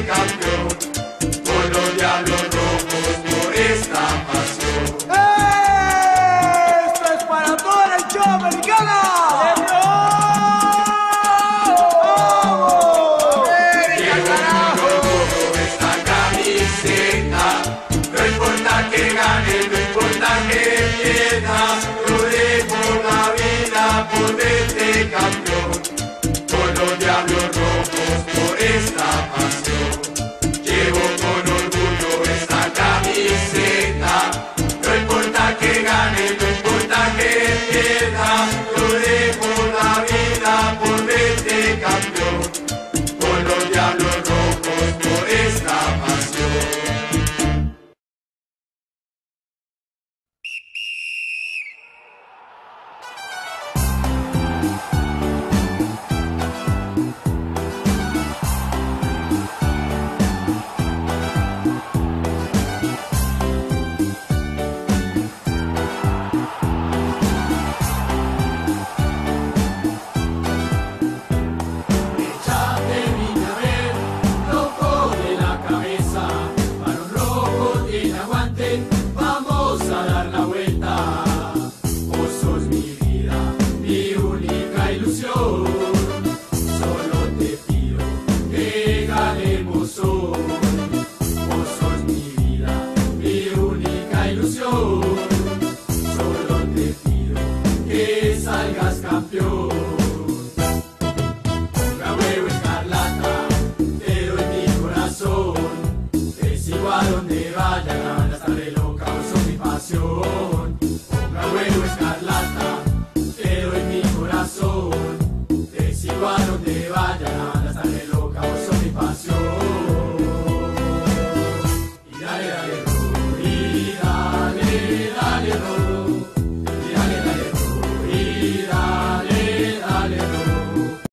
campeón, con los diablos rojos por esta pasión. ¡Esto es para toda la hinchada americana! No importa que gane, no importa que pierda, yo dejo la vida por este campeón, con los diablos rojos por esta pasión. Llevo con orgullo esta camiseta, no importa que gane, no importa que pierda, yo dejo la vida por este campeón, con los diablos rojos por esta pasión. Vamos a dar la vuelta. Vos sos mi vida, mi única ilusión. Solo te pido que ganemos hoy. Vos sos mi vida, mi única ilusión. Solo te pido que salgas campeón. Ponga huevo escarlata, te doy mi corazón. Te sigo a donde vaya, ganas estaré loca, vos sos mi pasión.